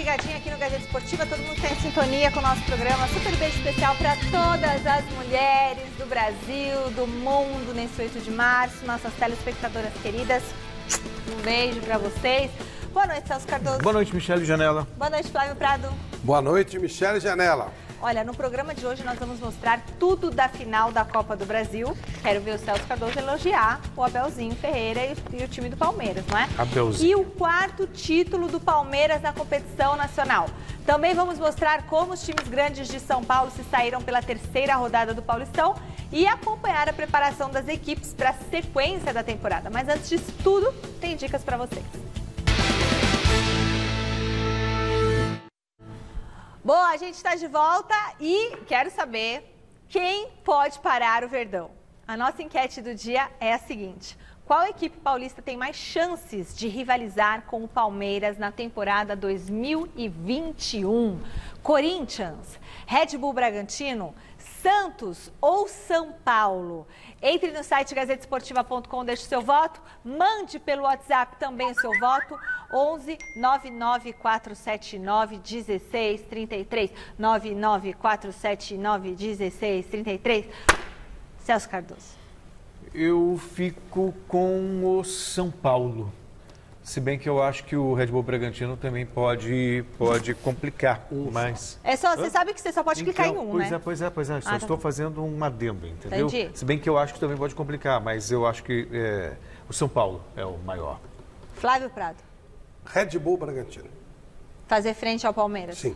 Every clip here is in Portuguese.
ligadinho aqui no Gazeta Esportiva, todo mundo está em sintonia com o nosso programa. Super beijo especial para todas as mulheres do Brasil, do mundo, nesse 8 de março, nossas telespectadoras queridas. Um beijo para vocês. Boa noite, Celso Cardoso. Boa noite, Michele Janela. Boa noite, Flávio Prado. Boa noite, Michele Janela. Olha, no programa de hoje nós vamos mostrar tudo da final da Copa do Brasil. Quero ver o Celso Cardoso elogiar o Abelzinho Ferreira e o time do Palmeiras, não é? Abelzinho. E o quarto título do Palmeiras na competição nacional. Também vamos mostrar como os times grandes de São Paulo se saíram pela terceira rodada do Paulistão e acompanhar a preparação das equipes para a sequência da temporada. Mas antes disso tudo, tem dicas para vocês. Bom, a gente está de volta e quero saber quem pode parar o Verdão. A nossa enquete do dia é a seguinte: qual equipe paulista tem mais chances de rivalizar com o Palmeiras na temporada 2021? Corinthians, Red Bull Bragantino, Santos ou São Paulo? Entre no site gazetesportiva.com, deixe o seu voto, mande pelo WhatsApp também o seu voto, 11 99479 1633, 99479 1633. Celso Cardoso. Eu fico com o São Paulo. Se bem que eu acho que o Red Bull Bragantino também pode complicar, mas... Você sabe que você só pode clicar em um, pois né? Pois é. Só estou fazendo um adendo, entendeu? Entendi. Se bem que eu acho que também pode complicar, mas eu acho que o São Paulo é o maior. Flávio Prado. Red Bull Bragantino. Fazer frente ao Palmeiras. Sim,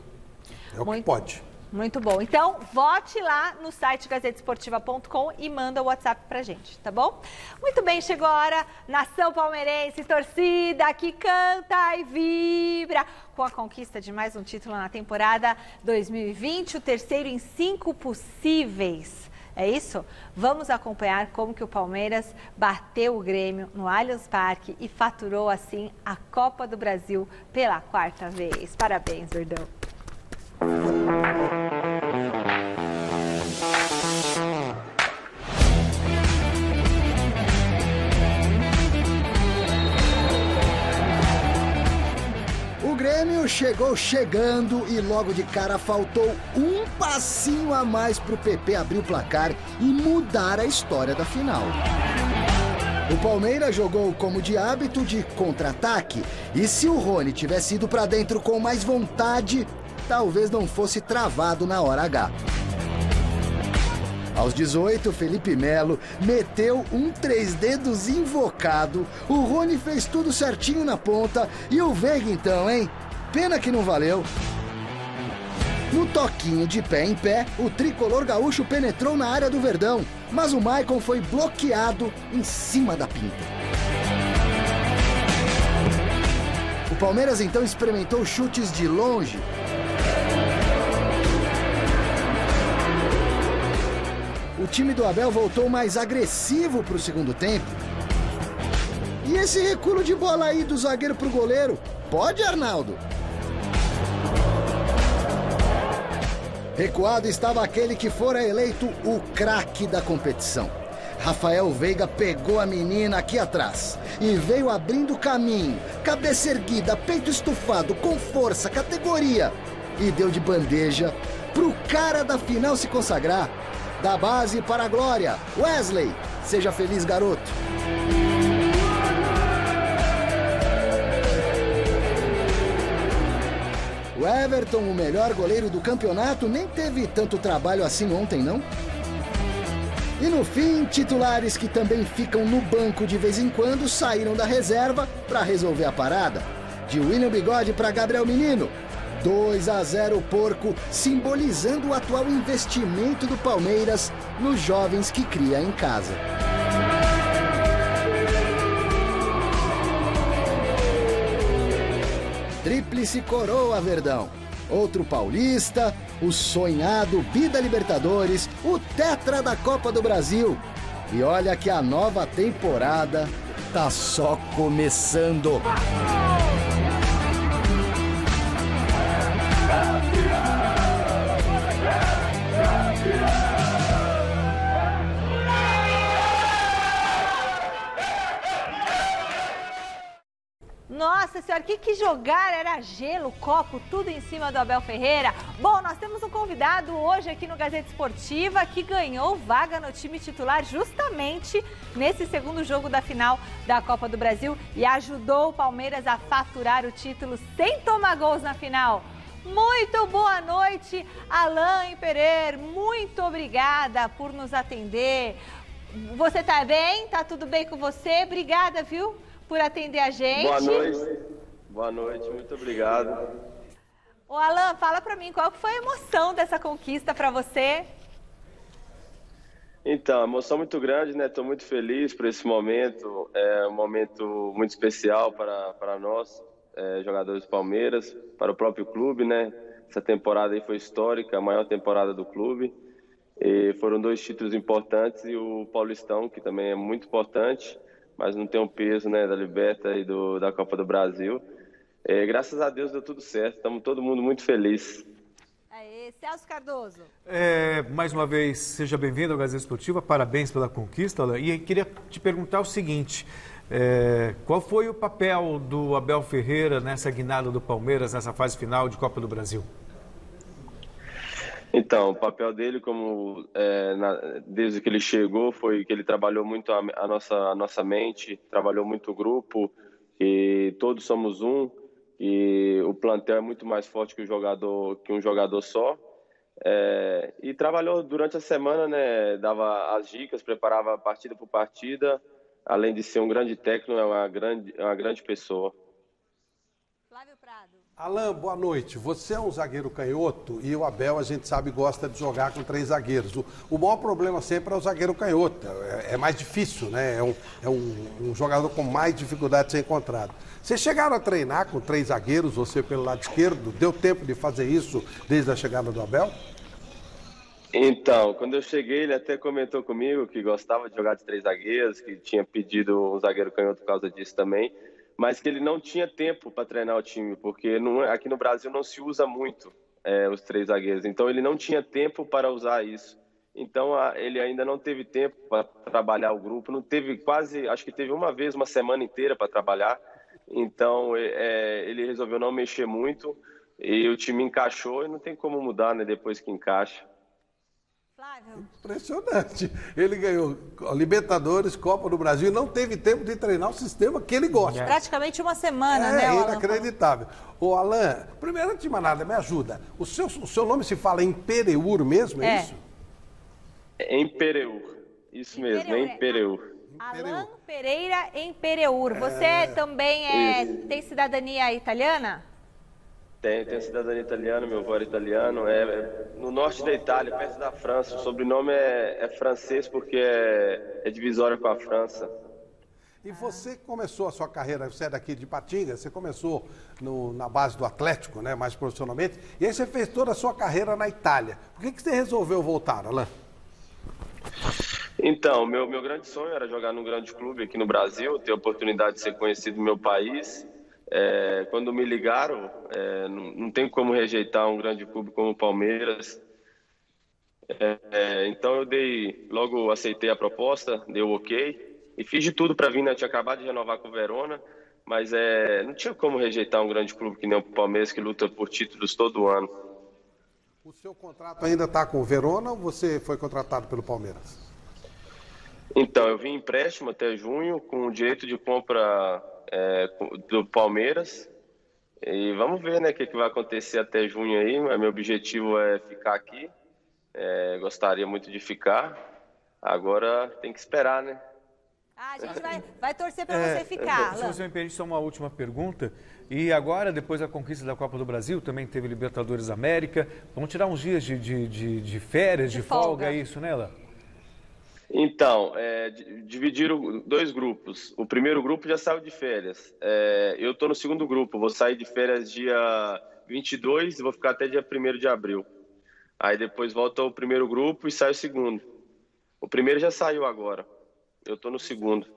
é o que pode. Muito bom. Então, vote lá no site gazetesportiva.com e manda o WhatsApp pra gente, tá bom? Muito bem, chegou a hora, nação palmeirense, torcida que canta e vibra com a conquista de mais um título na temporada 2020, o terceiro em 5 possíveis. É isso? Vamos acompanhar como que o Palmeiras bateu o Grêmio no Allianz Parque e faturou assim a Copa do Brasil pela 4ª vez. Parabéns, Verdão. O Grêmio chegou chegando e logo de cara faltou um passinho a mais para o PP abrir o placar e mudar a história da final. O Palmeiras jogou como de hábito de contra-ataque e se o Rony tivesse ido para dentro com mais vontade, talvez não fosse travado na hora H. Aos 18, Felipe Melo meteu um 3 dedos invocado, o Rony fez tudo certinho na ponta e o Veiga então, hein? Pena que não valeu. No toquinho de pé em pé, o tricolor gaúcho penetrou na área do Verdão, mas o Maicon foi bloqueado em cima da pinta. O Palmeiras então experimentou chutes de longe. O time do Abel voltou mais agressivo para o segundo tempo. E esse recuo de bola aí do zagueiro para o goleiro? Pode, Arnaldo? Recuado estava aquele que fora eleito o craque da competição. Rafael Veiga pegou a menina aqui atrás e veio abrindo caminho, cabeça erguida, peito estufado, com força, categoria. E deu de bandeja pro cara da final se consagrar. Da base para a glória, Wesley, seja feliz, garoto. O Everton, o melhor goleiro do campeonato, nem teve tanto trabalho assim ontem, não? E no fim, titulares que também ficam no banco de vez em quando saíram da reserva para resolver a parada. De William Bigode para Gabriel Menino. 2-0 o Porco, simbolizando o atual investimento do Palmeiras nos jovens que cria em casa. Tríplice coroa, Verdão. Outro paulista, o sonhado Bida Libertadores, o tetra da Copa do Brasil. E olha que a nova temporada tá só começando. Nossa senhora, que jogar, era gelo, copo, tudo em cima do Abel Ferreira. Bom, nós temos um convidado hoje aqui no Gazeta Esportiva que ganhou vaga no time titular justamente nesse segundo jogo da final da Copa do Brasil e ajudou o Palmeiras a faturar o título sem tomar gols na final. Muito boa noite, Alain Pereira, muito obrigada por nos atender. Você tá bem? Tá tudo bem com você? Obrigada, viu? Por atender a gente. Boa noite, muito obrigado. Ô Alain, fala pra mim, qual foi a emoção dessa conquista pra você? Então, emoção muito grande, né? Estou muito feliz por esse momento. É um momento muito especial para nós, jogadores do Palmeiras, para o próprio clube, né? Essa temporada aí foi histórica, a maior temporada do clube. E foram 2 títulos importantes e o Paulistão, que também é muito importante, mas não tem o peso, né, da Liberta e da Copa do Brasil. Graças a Deus deu tudo certo, estamos todo mundo muito feliz. Aê, Celso Cardoso. Mais uma vez, seja bem-vindo ao Gazeta Esportiva, parabéns pela conquista, Alain. E queria te perguntar o seguinte, qual foi o papel do Abel Ferreira nessa guinada do Palmeiras, nessa fase final de Copa do Brasil? Então, o papel dele, desde que ele chegou, foi que ele trabalhou muito a nossa mente, trabalhou muito o grupo, e todos somos um, e o plantel é muito mais forte que um jogador só. E trabalhou durante a semana, né? Dava as dicas, preparava partida por partida, além de ser um grande técnico, é uma grande pessoa. Flávio Prado. Alain, boa noite. Você é um zagueiro canhoto e o Abel, a gente sabe, gosta de jogar com 3 zagueiros. O maior problema sempre é o zagueiro canhoto. É mais difícil, né? É um jogador com mais dificuldade de ser encontrado. Vocês chegaram a treinar com 3 zagueiros, você pelo lado esquerdo? Deu tempo de fazer isso desde a chegada do Abel? Então, quando eu cheguei, ele até comentou comigo que gostava de jogar de 3 zagueiros, que tinha pedido um zagueiro canhoto por causa disso também, mas que ele não tinha tempo para treinar o time, porque aqui no Brasil não se usa muito os 3 zagueiros, então ele não tinha tempo para usar isso. Então ele ainda não teve tempo para trabalhar o grupo, não teve acho que teve uma vez, uma semana inteira para trabalhar, então ele resolveu não mexer muito e o time encaixou e não tem como mudar, né, depois que encaixa. Flávio. Impressionante. Ele ganhou Libertadores, Copa do Brasil e não teve tempo de treinar o sistema que ele gosta. Praticamente uma semana, né, Alain? Inacreditável. Ô, Alain, primeiro, antes de mais nada, me ajuda. O seu nome se fala Empereur mesmo, é isso? Empereur. Isso mesmo, Empereur. Alain Pereira Empereur. Você também tem cidadania italiana? Tenho cidadania italiana, meu avô era italiano, no norte da Itália, perto da França. O sobrenome é francês porque é divisória com a França. E você começou a sua carreira, você é daqui de Patinga, você começou na base do Atlético, né, mais profissionalmente, e aí você fez toda a sua carreira na Itália. Por que você resolveu voltar, Alain? Então, meu grande sonho era jogar num grande clube aqui no Brasil, ter a oportunidade de ser conhecido no meu país. Quando me ligaram, não tem como rejeitar um grande clube como o Palmeiras. Então eu logo aceitei a proposta, dei o ok e fiz de tudo para vir, né? Eu tinha acabado de renovar com o Verona, mas não tinha como rejeitar um grande clube que nem o Palmeiras, que luta por títulos todo ano. O seu contrato ainda está com o Verona ou você foi contratado pelo Palmeiras? Então, eu vim empréstimo até junho com o direito de compra do Palmeiras e vamos ver, né, o que vai acontecer até junho aí. Meu objetivo é ficar aqui, gostaria muito de ficar, agora tem que esperar, né? A gente vai torcer para você ficar, Se você me permite, só uma última pergunta. E agora, depois da conquista da Copa do Brasil, também teve Libertadores América, vamos tirar uns dias de férias, de folga, é isso, né, Alain? Então, dividiram 2 grupos. O primeiro grupo já saiu de férias. Eu estou no segundo grupo, vou sair de férias dia 22 e vou ficar até dia 1º de abril. Aí depois volta o primeiro grupo e sai o segundo. O primeiro já saiu agora. Eu estou no segundo.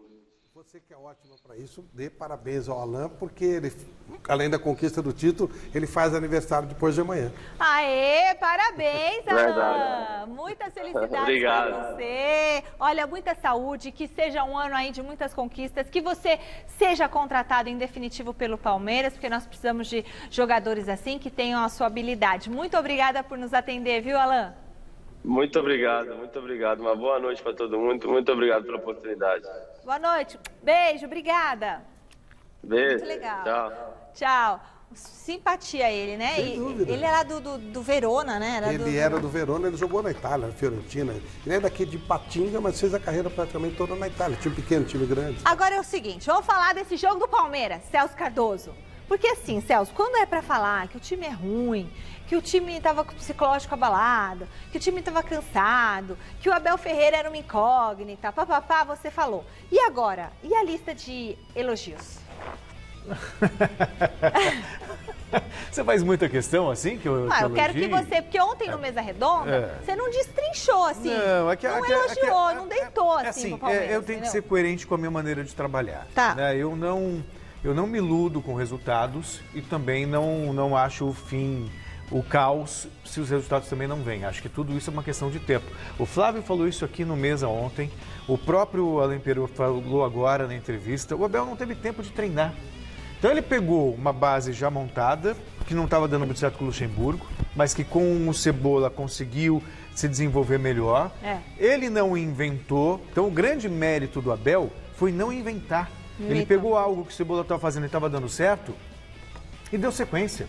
Você que é ótima para isso, dê parabéns ao Alain, porque ele, além da conquista do título, ele faz aniversário depois de amanhã. Aê, parabéns, Alain! Verdade. Muitas felicidades Obrigado. para você. Olha, muita saúde, que seja um ano aí de muitas conquistas, que você seja contratado em definitivo pelo Palmeiras, porque nós precisamos de jogadores assim, que tenham a sua habilidade. Muito obrigada por nos atender, viu, Alain? Muito obrigado, muito obrigado. Uma boa noite para todo mundo. Muito obrigado pela oportunidade. Boa noite. Beijo, obrigada. Beijo. Muito legal. Tchau. Tchau. Simpatia ele, né? Sem dúvida. Ele era do Verona, né? Era do Verona, ele jogou na Itália, na Fiorentina. Ele é daqui de Patinga, mas fez a carreira praticamente toda na Itália. Time pequeno, time grande. Agora é o seguinte, vamos falar desse jogo do Palmeiras, Celso Cardoso. Porque assim, Celso, quando é pra falar que o time é ruim, que o time estava com o psicológico abalado, que o time estava cansado, que o Abel Ferreira era uma incógnita, papapá, você falou. E agora? E a lista de elogios? Você faz muita questão assim que eu Eu quero que você, porque ontem no Mesa Redonda, você não destrinchou assim, não elogiou, não deitou assim pro Palmeiras. Eu tenho que ser coerente com a minha maneira de trabalhar. Tá. Né? Eu não me iludo com resultados e também não acho o fim, o caos, se os resultados também não vêm. Acho que tudo isso é uma questão de tempo. O Flávio falou isso aqui no Mesa ontem, o próprio Alain Pereira falou agora na entrevista, o Abel não teve tempo de treinar. Então ele pegou uma base já montada, que não estava dando muito certo com o Luxemburgo, mas que com o Cebola conseguiu se desenvolver melhor. Ele não inventou, então o grande mérito do Abel foi não inventar. Ele pegou algo que o Cebola estava fazendo e estava dando certo e deu sequência.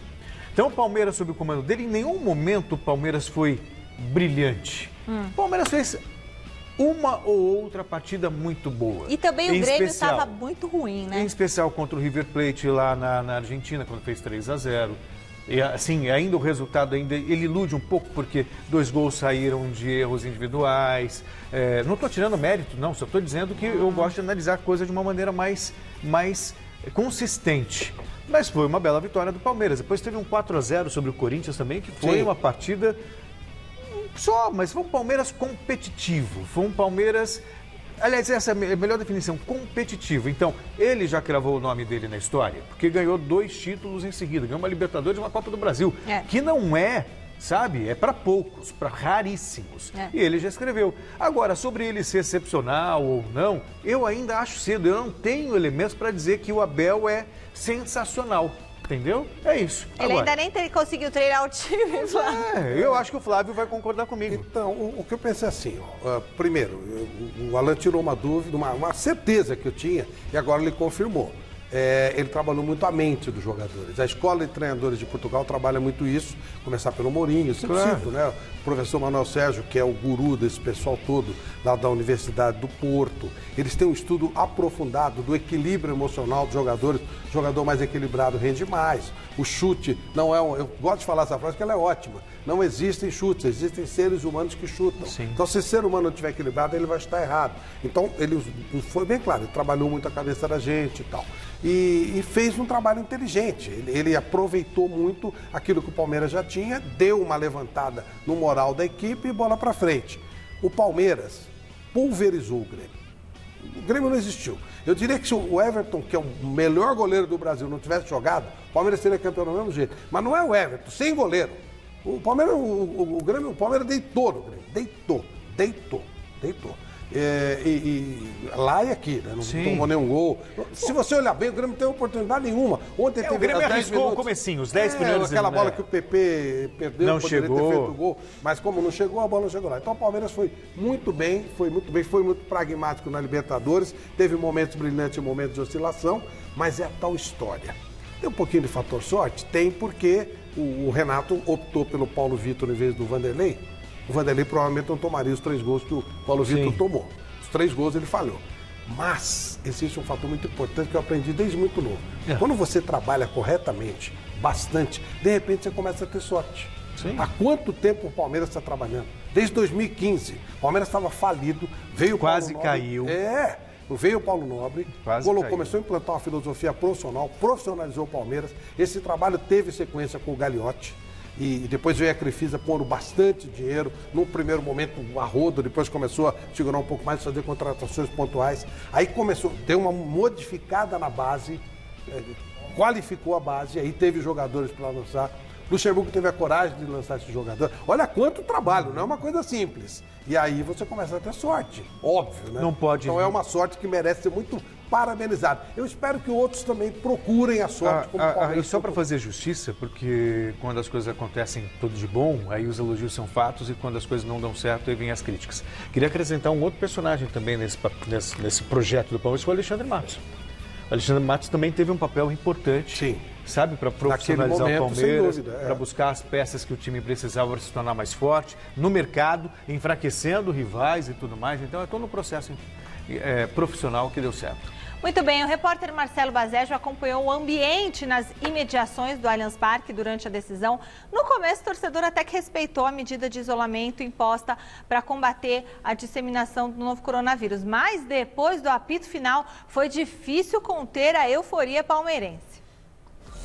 Então o Palmeiras, sob o comando dele, em nenhum momento o Palmeiras foi brilhante. O Palmeiras fez uma ou outra partida muito boa. E também o Grêmio estava muito ruim, né? Em especial contra o River Plate lá na Argentina, quando fez 3-0. E assim, ainda o resultado ele ilude um pouco, porque 2 gols saíram de erros individuais. Não estou tirando mérito, não, só estou dizendo que eu gosto de analisar a coisa de uma maneira mais consistente. Mas foi uma bela vitória do Palmeiras. Depois teve um 4-0 sobre o Corinthians também, que foi uma partida mas foi um Palmeiras competitivo. Foi um Palmeiras... Aliás, essa é a melhor definição, competitivo. Então, ele já cravou o nome dele na história, porque ganhou 2 títulos em seguida. Ganhou uma Libertadores e uma Copa do Brasil, que não é, sabe, é para poucos, para raríssimos. E ele já escreveu. Agora, sobre ele ser excepcional ou não, eu ainda acho cedo. Eu não tenho elementos para dizer que o Abel é sensacional. Entendeu? É isso. Ele ainda nem conseguiu treinar o time, Flávio. Eu acho que o Flávio vai concordar comigo. Então, o que eu pensei assim, primeiro, o Alain tirou uma dúvida, uma certeza que eu tinha, e agora ele confirmou. Ele trabalhou muito a mente dos jogadores. A escola de treinadores de Portugal trabalha muito isso, começar pelo Mourinho, cito, né? O professor Manuel Sérgio, que é o guru desse pessoal todo, lá da Universidade do Porto. Eles têm um estudo aprofundado do equilíbrio emocional dos jogadores. O jogador mais equilibrado rende mais. O chute não é eu gosto de falar essa frase porque ela é ótima. Não existem chutes, existem seres humanos que chutam. Sim. Então, se o ser humano não estiver equilibrado, ele vai estar errado. Então, ele foi bem claro, ele trabalhou muito a cabeça da gente e tal. E fez um trabalho inteligente. Ele aproveitou muito aquilo que o Palmeiras já tinha, deu uma levantada no moral da equipe e bola para frente. O Palmeiras pulverizou o Grêmio. O Grêmio não existiu. Eu diria que se o Everton, que é o melhor goleiro do Brasil, não tivesse jogado, o Palmeiras seria campeão do mesmo jeito. Mas não é o Everton, sem goleiro. O Palmeiras, o Palmeiras deitou no Grêmio. Deitou. Lá e aqui, né? Não tomou nenhum gol. Se você olhar bem, o Grêmio não tem oportunidade nenhuma. Ontem teve o Grêmio arriscou o comecinho, os 10 primeiros. Aquela bola que o PP perdeu, não poderia chegou. ter feito o gol. Mas como não chegou, a bola não chegou lá. Então o Palmeiras foi muito pragmático na Libertadores. Teve momentos brilhantes e momentos de oscilação, mas é a tal história. Tem um pouquinho de fator sorte? Tem, porque o Renato optou pelo Paulo Vitor em vez do Vanderlei. O Vanderlei provavelmente não tomaria os 3 gols que o Paulo Vitor tomou. Os 3 gols ele falhou. Mas existe um fator muito importante que eu aprendi desde muito novo. Quando você trabalha corretamente, bastante, de repente você começa a ter sorte. Sim. Há quanto tempo o Palmeiras está trabalhando? Desde 2015. O Palmeiras estava falido, veio o Paulo Nobre. Quase caiu. Veio o Paulo Nobre, começou a implantar uma filosofia profissional, profissionalizou o Palmeiras. Esse trabalho teve sequência com o Gagliotti. e depois veio a Crefisa pondo bastante dinheiro. No primeiro momento, a rodo, depois começou a segurar um pouco mais, fazer contratações pontuais. Aí começou a ter uma modificada na base, qualificou a base, aí teve jogadores para lançar. Luxemburgo teve a coragem de lançar esse jogador. Olha quanto trabalho, não é uma coisa simples. E aí você começa a ter sorte, óbvio, né? Não pode. Então é uma sorte que merece ser muito parabenizada. Eu espero que outros também procurem a sorte. E só para fazer justiça, porque quando as coisas acontecem tudo de bom, aí os elogios são fatos e quando as coisas não dão certo, aí vem as críticas. Queria acrescentar um outro personagem também nesse projeto do Palmeiras, foi o Alexandre Matos. O Alexandre Matos também teve um papel importante. Sim. Sabe, para profissionalizar o Palmeiras, para é. buscar as peças que o time precisava para se tornar mais forte, no mercado, enfraquecendo rivais e tudo mais. Então é todo um processo profissional que deu certo. Muito bem, o repórter Marcelo Bazejo acompanhou o ambiente nas imediações do Allianz Parque durante a decisão. No começo, o torcedor até que respeitou a medida de isolamento imposta para combater a disseminação do novo coronavírus. Mas depois do apito final, foi difícil conter a euforia palmeirense.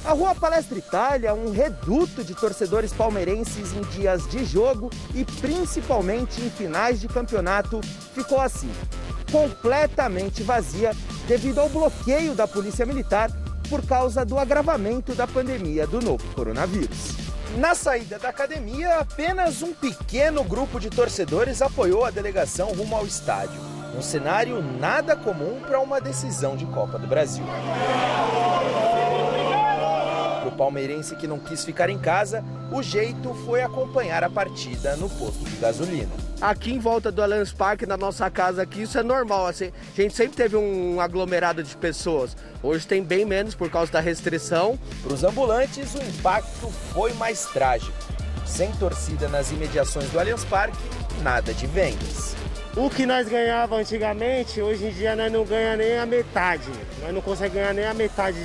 A Rua Palestra Itália, um reduto de torcedores palmeirenses em dias de jogo e principalmente em finais de campeonato, ficou assim, completamente vazia devido ao bloqueio da Polícia Militar por causa do agravamento da pandemia do novo coronavírus. Na saída da academia, apenas um pequeno grupo de torcedores apoiou a delegação rumo ao estádio. Um cenário nada comum para uma decisão de Copa do Brasil. Para o palmeirense que não quis ficar em casa, o jeito foi acompanhar a partida no posto de gasolina. Aqui em volta do Allianz Parque, na nossa casa aqui, isso é normal, assim, a gente sempre teve um aglomerado de pessoas. Hoje tem bem menos por causa da restrição. Para os ambulantes, o impacto foi mais trágico. Sem torcida nas imediações do Allianz Parque, nada de vendas. O que nós ganhávamos antigamente, hoje em dia nós não ganhamos nem a metade. Nós não conseguimos ganhar nem a metade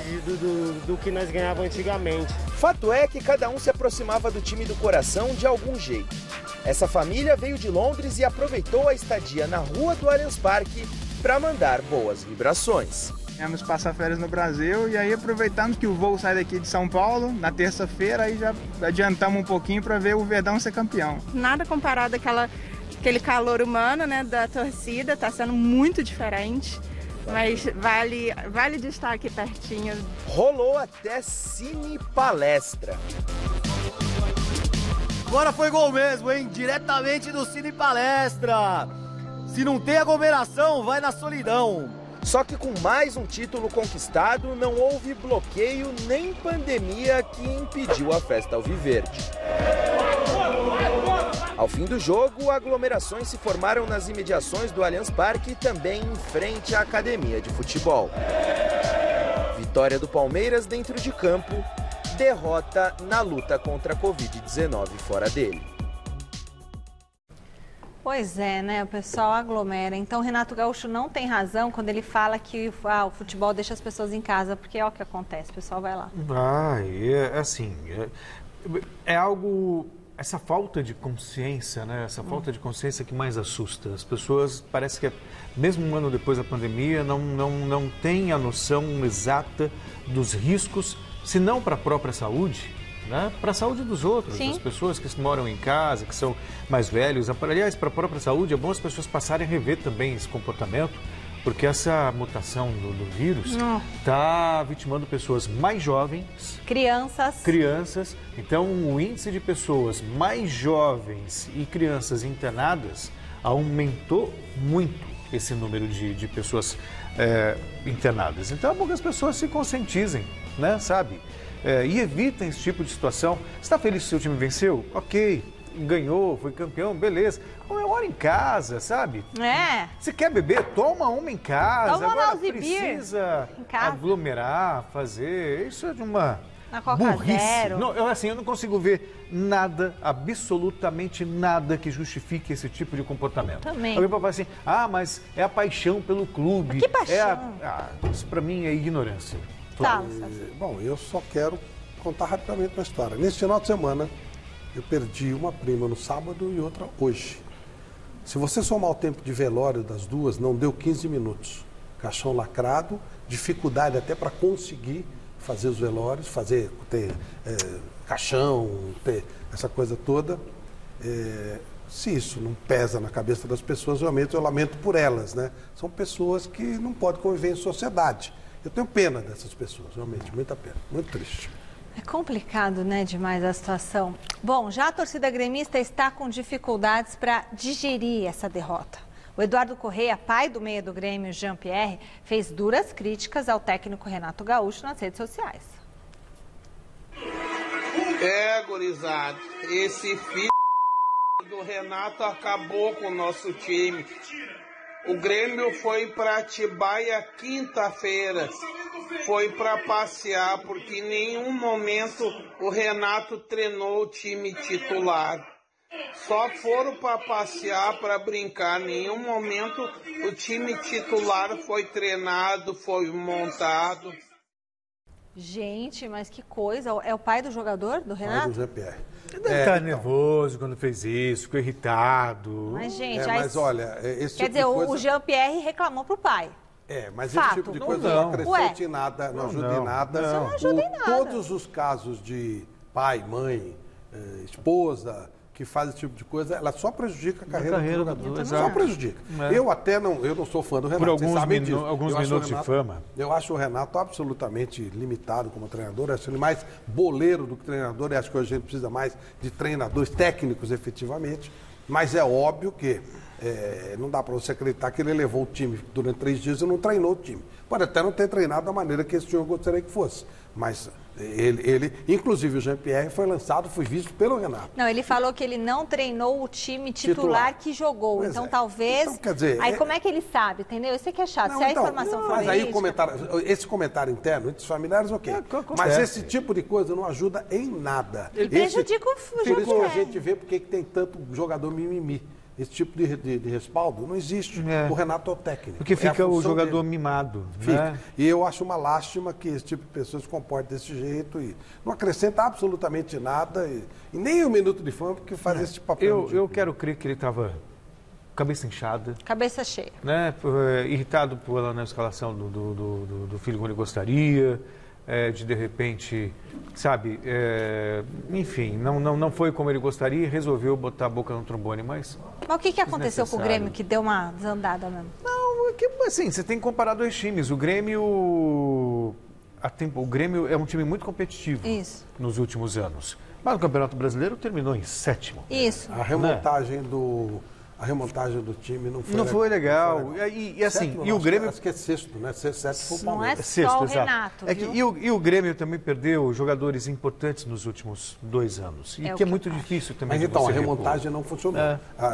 do que nós ganhávamos antigamente. Fato é que cada um se aproximava do time do coração de algum jeito. Essa família veio de Londres e aproveitou a estadia na rua do Allianz Parque para mandar boas vibrações. Viemos passar férias no Brasil e aí aproveitamos que o voo sai daqui de São Paulo na terça-feira, aí já adiantamos um pouquinho para ver o Verdão ser campeão. Nada comparado àquele calor humano, né, da torcida, está sendo muito diferente, mas vale de estar aqui pertinho. Rolou até cine palestra. Agora foi gol mesmo, hein? Diretamente do Cine Palestra. Se não tem aglomeração, vai na solidão. Só que com mais um título conquistado, não houve bloqueio nem pandemia que impediu a festa alviverde. Ao fim do jogo, aglomerações se formaram nas imediações do Allianz Parque e também em frente à academia de futebol. Vitória do Palmeiras dentro de campo, derrota na luta contra a Covid-19 fora dele. Pois é, né? O pessoal aglomera. Então, Renato Gaúcho não tem razão quando ele fala que o futebol deixa as pessoas em casa, porque é o que acontece, o pessoal vai lá. É algo... Essa falta de consciência, né? Essa falta de consciência que mais assusta. As pessoas, parece que mesmo um ano depois da pandemia, não têm a noção exata dos riscos, se não para a própria saúde, né? Para a saúde dos outros, das pessoas que moram em casa, que são mais velhos. Aliás, para a própria saúde, é bom as pessoas passarem a rever também esse comportamento, porque essa mutação do vírus está vitimando pessoas mais jovens. Crianças. Então, o índice de pessoas mais jovens e crianças internadas aumentou muito esse número de pessoas internadas. Então, é bom que as pessoas se conscientizem, né, sabe? E evitem esse tipo de situação. Você está feliz que o seu time venceu? Ok. Ganhou, foi campeão, beleza. Comemora em casa, sabe? Se quer beber, toma uma em casa. Agora precisa aglomerar, fazer. Isso é de uma burrice. Não, eu não consigo ver nada, absolutamente nada que justifique esse tipo de comportamento. Também. Alguém pode falar assim, mas é a paixão pelo clube. Mas que paixão? Isso pra mim é ignorância. Bom, eu só quero contar rapidamente uma história. Nesse final de semana, eu perdi uma prima no sábado e outra hoje. Se você somar o tempo de velório das duas, não deu 15 minutos. Caixão lacrado, dificuldade até para conseguir fazer os velórios, ter caixão, ter essa coisa toda. Se isso não pesa na cabeça das pessoas, realmente eu lamento por elas, né? São pessoas que não podem conviver em sociedade. Eu tenho pena dessas pessoas, realmente, muita pena, muito triste. É complicado, né, demais a situação. Bom, já a torcida gremista está com dificuldades para digerir essa derrota. O Eduardo Correia, pai do meia do Grêmio, Jean-Pierre, fez duras críticas ao técnico Renato Gaúcho nas redes sociais. Gurizada, esse filho do Renato acabou com o nosso time. O Grêmio foi para Atibaia quinta-feira. Foi para passear, porque em nenhum momento o Renato treinou o time titular. Só foram para passear, para brincar. Em nenhum momento o time titular foi treinado, foi montado. Gente, mas que coisa. É o pai do jogador, do Renato? Pai do Jean-Pierre. Ele deve estar nervoso quando fez isso, ficou irritado. Mas, gente, mas olha, esse quer tipo dizer, de coisa... o Jean-Pierre reclamou pro pai. Mas Fato, esse tipo de coisa não acrescenta em nada, não ajuda em nada. Isso não ajuda em nada. Todos os casos de pai, mãe, esposa, que faz esse tipo de coisa, ela só prejudica a carreira do jogador. Só prejudica. Eu não sou fã do Renato, por alguns minutos de fama. Eu acho o Renato absolutamente limitado como treinador, eu acho ele mais boleiro do que treinador, e acho que hoje a gente precisa mais de treinadores técnicos, efetivamente, mas é óbvio que não dá para você acreditar que ele levou o time durante 3 dias e não treinou o time. Pode até não ter treinado da maneira que esse senhor gostaria que fosse, mas ele inclusive o Jean-Pierre foi visto pelo Renato. Não, ele falou que ele não treinou o time titular que jogou, pois então talvez... Então, quer dizer, aí como é que ele sabe, entendeu? Isso é que é chato, se a informação for mas aí esse comentário interno entre os familiares, ok. Mas esse tipo de coisa não ajuda em nada. Ele prejudica o Por isso que a gente vê porque que tem tanto jogador mimimi. Esse tipo de respaldo não existe. O Renato é o técnico. Porque fica o jogador mimado. Né? E eu acho uma lástima que esse tipo de pessoa se comporte desse jeito e não acrescenta absolutamente nada e nem um minuto de fama porque faz esse papel. Eu quero crer que ele estava cabeça inchada. Cabeça cheia. Né? Irritado pela escalação do filho como ele gostaria. De repente, sabe, enfim, não foi como ele gostaria e resolveu botar a boca no trombone, mas o que aconteceu com o Grêmio que deu uma desandada mesmo? Não, assim, você tem que comparar 2 times. O Grêmio é um time muito competitivo nos últimos anos, mas o Campeonato Brasileiro terminou em 7º. Isso. A remontagem do time não foi legal. E o Grêmio... Acho que é 6º, né? 7 foi o Não Palmeiras. é só o Renato, e o Grêmio também perdeu jogadores importantes nos últimos 2 anos. E que é muito difícil também. Mas então, a remontagem não funcionou.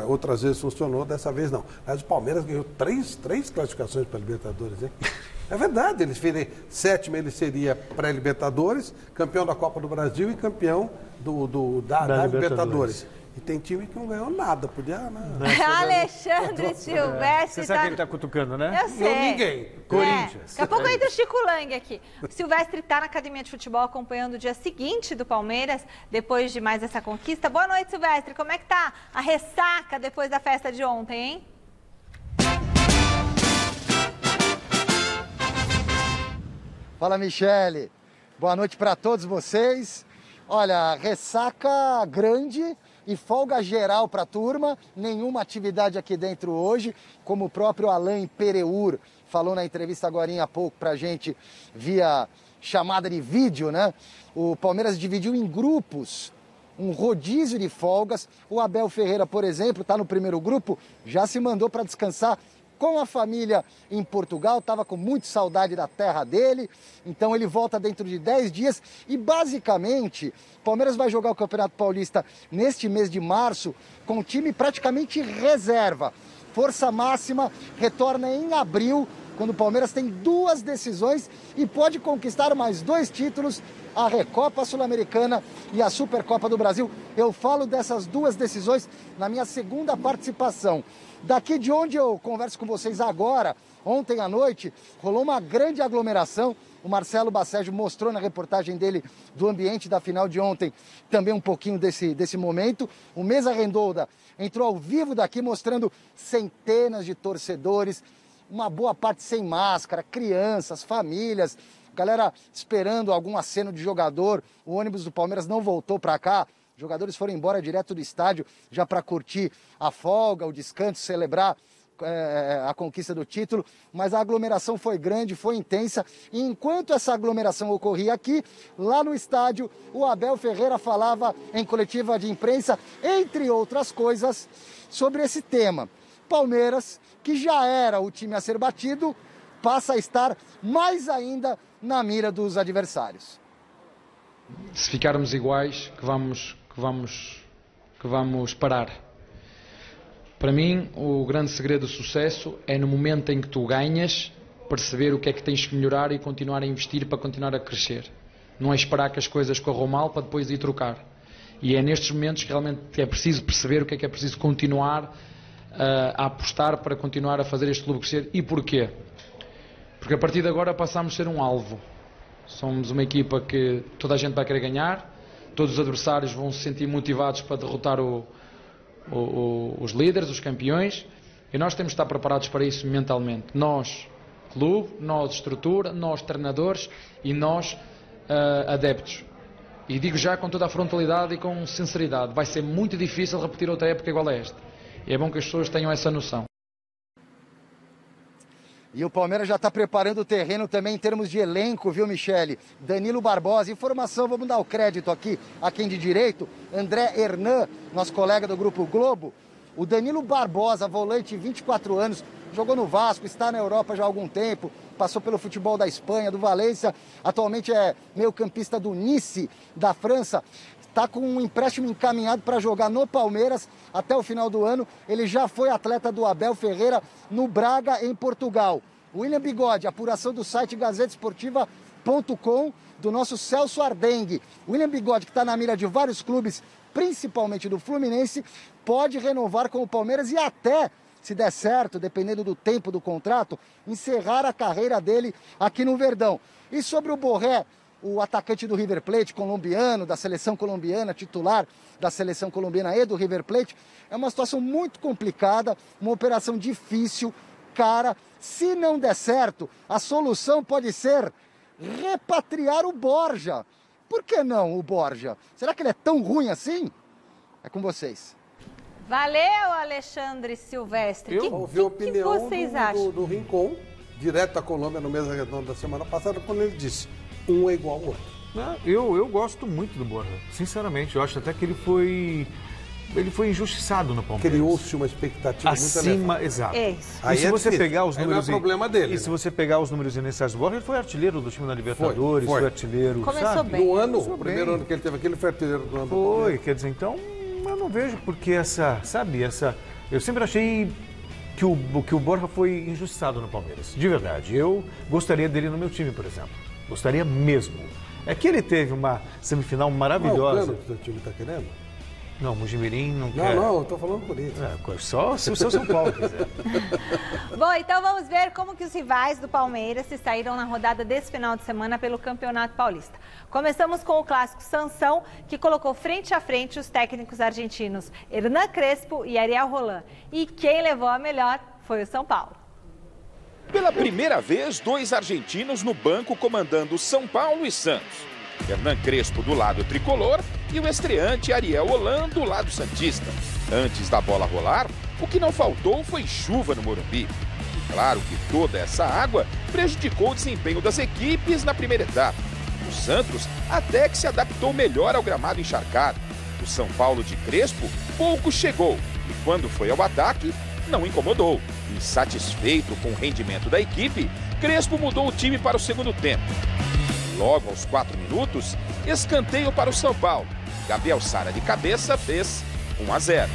Outras vezes funcionou, dessa vez não. Mas o Palmeiras ganhou 3 classificações para a Libertadores, hein? É verdade, eles seriam 7º, ele seria pré-Libertadores, campeão da Copa do Brasil e campeão da Libertadores. E tem time que não ganhou nada, podia... Alexandre Silvestre... Você sabe que ele está cutucando, né? Eu sei. Não, ninguém. Corinthians. Daqui a pouco entra o Chico Lang aqui. O Silvestre está na Academia de Futebol acompanhando o dia seguinte do Palmeiras, depois de mais essa conquista. Boa noite, Silvestre. Como é que tá a ressaca depois da festa de ontem, hein? Fala, Michele. Boa noite para todos vocês. Olha, ressaca grande e folga geral para a turma. Nenhuma atividade aqui dentro hoje, como o próprio Alain Pereur falou na entrevista agorinha há pouco para a gente via chamada de vídeo, né? O Palmeiras dividiu em grupos, um rodízio de folgas. O Abel Ferreira, por exemplo, está no primeiro grupo, já se mandou para descansar com a família em Portugal, estava com muita saudade da terra dele, então ele volta dentro de 10 dias e basicamente o Palmeiras vai jogar o Campeonato Paulista neste mês de março com o time praticamente reserva. Força máxima retorna em abril, quando o Palmeiras tem 2 decisões e pode conquistar mais 2 títulos, a Recopa Sul-Americana e a Supercopa do Brasil. Eu falo dessas 2 decisões na minha segunda participação. Daqui de onde eu converso com vocês agora, ontem à noite, rolou uma grande aglomeração. O Marcelo Basségio mostrou na reportagem dele do ambiente da final de ontem também um pouquinho desse momento. O Mesa Rendolda entrou ao vivo daqui mostrando centenas de torcedores, uma boa parte sem máscara, crianças, famílias, galera esperando algum aceno de jogador, o ônibus do Palmeiras não voltou para cá, os jogadores foram embora direto do estádio já para curtir a folga, o descanso, celebrar a conquista do título, mas a aglomeração foi grande, foi intensa, e enquanto essa aglomeração ocorria aqui, lá no estádio, o Abel Ferreira falava em coletiva de imprensa, entre outras coisas, sobre esse tema. Palmeiras, que já era o time a ser batido, passa a estar mais ainda na mira dos adversários. Se ficarmos iguais, que vamos parar. Para mim, o grande segredo do sucesso é no momento em que tu ganhas, perceber o que é que tens que melhorar e continuar a investir para continuar a crescer. Não é esperar que as coisas corram mal para depois ir trocar. E é nestes momentos que realmente é preciso perceber o que é preciso continuar a apostar para continuar a fazer este clube crescer. E porquê? Porque a partir de agora passamos a ser um alvo. Somos uma equipa que toda a gente vai querer ganhar, todos os adversários vão se sentir motivados para derrotar os líderes, os campeões, e nós temos de estar preparados para isso mentalmente. Nós, clube, nós, estrutura, nós, treinadores e nós, adeptos. E digo já com toda a frontalidade e com sinceridade, vai ser muito difícil repetir outra época igual a esta. E é bom que as pessoas tenham essa noção. E o Palmeiras já está preparando o terreno também em termos de elenco, viu, Michele? Danilo Barbosa, informação, vamos dar o crédito aqui a quem de direito, André Hernan, nosso colega do Grupo Globo. O Danilo Barbosa, volante, 24 anos, jogou no Vasco, está na Europa já há algum tempo, passou pelo futebol da Espanha, do Valência, atualmente é meio-campista do Nice, da França. Está com um empréstimo encaminhado para jogar no Palmeiras até o final do ano. Ele já foi atleta do Abel Ferreira no Braga, em Portugal. William Bigode, apuração do site gazetesportiva.com, do nosso Celso Ardengue. William Bigode, que está na mira de vários clubes, principalmente do Fluminense, pode renovar com o Palmeiras e até, se der certo, dependendo do tempo do contrato, encerrar a carreira dele aqui no Verdão. E sobre o Borré, o atacante do River Plate, colombiano, da seleção colombiana, titular da seleção colombiana e do River Plate, é uma situação muito complicada, uma operação difícil, cara. Se não der certo, a solução pode ser repatriar o Borja. Por que não o Borja? Será que ele é tão ruim assim? É com vocês. Valeu, Alexandre Silvestre. O que vocês acham? Do Rincon, direto da Colômbia, no Mesa Redonda da semana passada, quando ele disse: um é igual ao outro. Eu gosto muito do Borja, sinceramente. Eu acho até que ele foi injustiçado no Palmeiras. Criou-se uma expectativa muito elevada. Exato. É isso. E se você pegar os números, não é problema dele. E se você pegar os números iniciais do Borja, ele foi artilheiro do time da Libertadores, foi artilheiro. Começou bem. No ano, o primeiro ano que ele teve aqui, ele foi artilheiro do ano. Foi, quer dizer, então, eu não vejo porque eu sempre achei que o Borja foi injustiçado no Palmeiras, de verdade. Eu gostaria dele no meu time, por exemplo. Gostaria mesmo. É que ele teve uma semifinal maravilhosa. Qual é o plano que o seu time está querendo? Não, o Mojimirim não quer. Não, eu estou falando por isso. Só se o seu São Paulo quiser. Bom, então vamos ver como que os rivais do Palmeiras se saíram na rodada desse final de semana pelo Campeonato Paulista. Começamos com o clássico Sansão, que colocou frente a frente os técnicos argentinos Hernan Crespo e Ariel Roland. E quem levou a melhor foi o São Paulo. Pela primeira vez, dois argentinos no banco comandando São Paulo e Santos. Hernan Crespo do lado tricolor e o estreante Ariel Roland do lado santista. Antes da bola rolar, o que não faltou foi chuva no Morumbi. E claro que toda essa água prejudicou o desempenho das equipes na primeira etapa. O Santos até que se adaptou melhor ao gramado encharcado. O São Paulo de Crespo pouco chegou e quando foi ao ataque, não incomodou. Insatisfeito com o rendimento da equipe, Crespo mudou o time para o segundo tempo. Logo aos 4 minutos, escanteio para o São Paulo. Gabriel Sara de cabeça fez 1-0.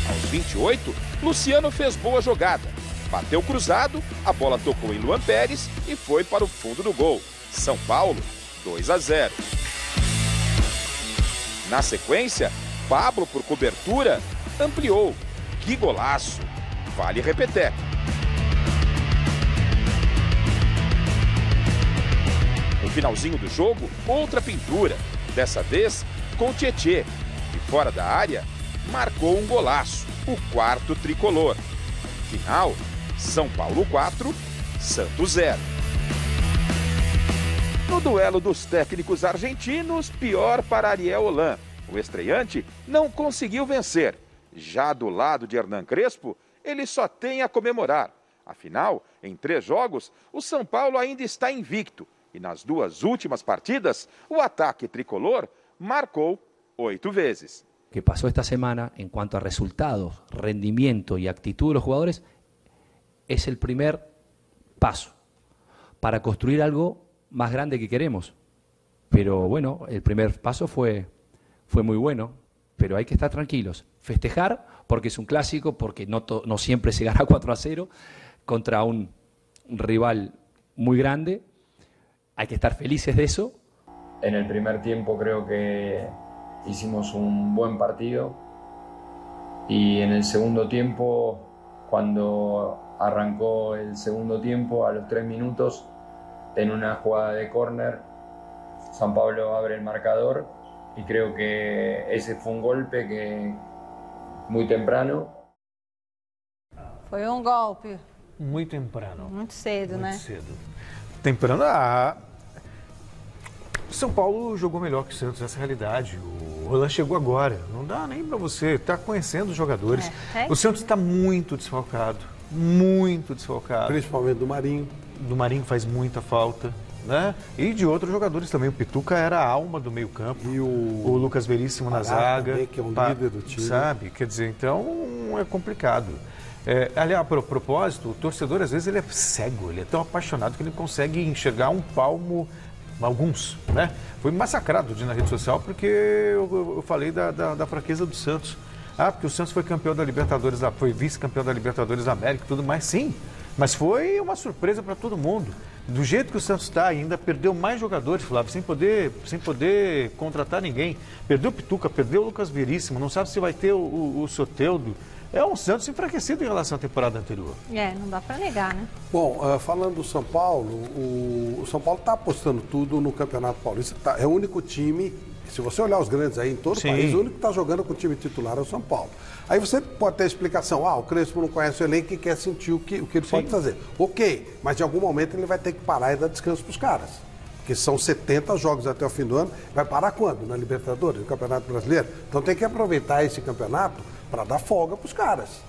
Aos 28, Luciano fez boa jogada. Bateu cruzado, a bola tocou em Luan Pérez e foi para o fundo do gol. São Paulo, 2-0. Na sequência, Pablo, por cobertura, ampliou. Que golaço! Vale repeteco. No finalzinho do jogo, outra pintura. Dessa vez, com Tietê. E fora da área, marcou um golaço. O quarto tricolor. Final, São Paulo 4, Santos 0. No duelo dos técnicos argentinos, pior para Ariel Holan. O estreante não conseguiu vencer. Já do lado de Hernan Crespo, ele só tem a comemorar. Afinal, em 3 jogos, o São Paulo ainda está invicto. E nas 2 últimas partidas, o ataque tricolor marcou 8 vezes. O que pasó esta semana en cuanto a resultados, rendimiento y actitud de los jugadores es el primer paso para construir algo más grande que queremos. Pero bueno, el primer paso fue muy bueno, pero hay que estar tranquilos. Festejar porque es un clásico, porque no siempre se gana 4-0 contra un rival muy grande. Hay que estar felices de eso. En el primer tiempo creo que hicimos un buen partido y en el segundo tiempo, cuando arrancó el segundo tiempo, a los 3 minutos, en una jugada de córner, San Pablo abre el marcador y creo que ese fue un golpe que muy temprano. Foi um golpe. Muito temprano. Muito cedo, né? Muito cedo. Temprano, São Paulo jogou melhor que o Santos, essa é a realidade. O Holan chegou agora, não dá nem para você, está conhecendo os jogadores. O Santos está muito desfalcado, muito desfalcado. Principalmente do Marinho. Do Marinho faz muita falta, né? E de outros jogadores também. O Pituca era a alma do meio campo. E o Lucas Veríssimo na zaga. Também, que é um líder do time. Sabe? Quer dizer, então é complicado. Aliás, a propósito, o torcedor às vezes ele é cego, ele é tão apaixonado que ele consegue enxergar um palmo, alguns, né? Foi massacrado na rede social porque eu falei da fraqueza do Santos. Porque o Santos foi campeão da Libertadores, foi vice-campeão da Libertadores da América e tudo mais, sim. Mas foi uma surpresa para todo mundo. Do jeito que o Santos está, ainda perdeu mais jogadores, Flávio, sem poder contratar ninguém. Perdeu o Pituca, perdeu o Lucas Veríssimo, não sabe se vai ter o Soteldo. É um Santos enfraquecido em relação à temporada anterior. Não dá para negar, né? Bom, falando do São Paulo, o São Paulo está apostando tudo no Campeonato Paulista. É o único time, se você olhar os grandes aí em todo o país, o único que está jogando com o time titular é o São Paulo. Aí você pode ter a explicação, o Crespo não conhece o elenco e quer sentir o que ele pode fazer. Ok, mas de algum momento ele vai ter que parar e dar descanso para os caras. Porque são 70 jogos até o fim do ano. Vai parar quando? Na Libertadores, no Campeonato Brasileiro? Então tem que aproveitar esse campeonato para dar folga para os caras.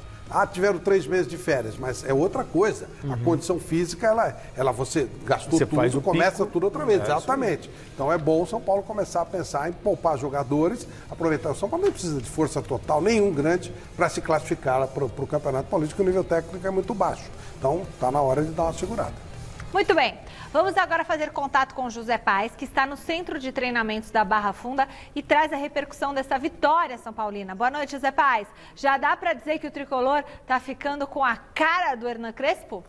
Tiveram 3 meses de férias, mas é outra coisa. A condição física, você gastou tudo, começa tudo outra vez. Exatamente. Então é bom o São Paulo começar a pensar em poupar jogadores, aproveitar. O São Paulo não precisa de força total, nenhum grande, para se classificar para o Campeonato Paulista, que o nível técnico é muito baixo. Então está na hora de dar uma segurada. Muito bem, vamos agora fazer contato com o José Paes, que está no Centro de Treinamentos da Barra Funda e traz a repercussão dessa vitória São Paulina. Boa noite, José Paes. Já dá para dizer que o tricolor está ficando com a cara do Hernan Crespo?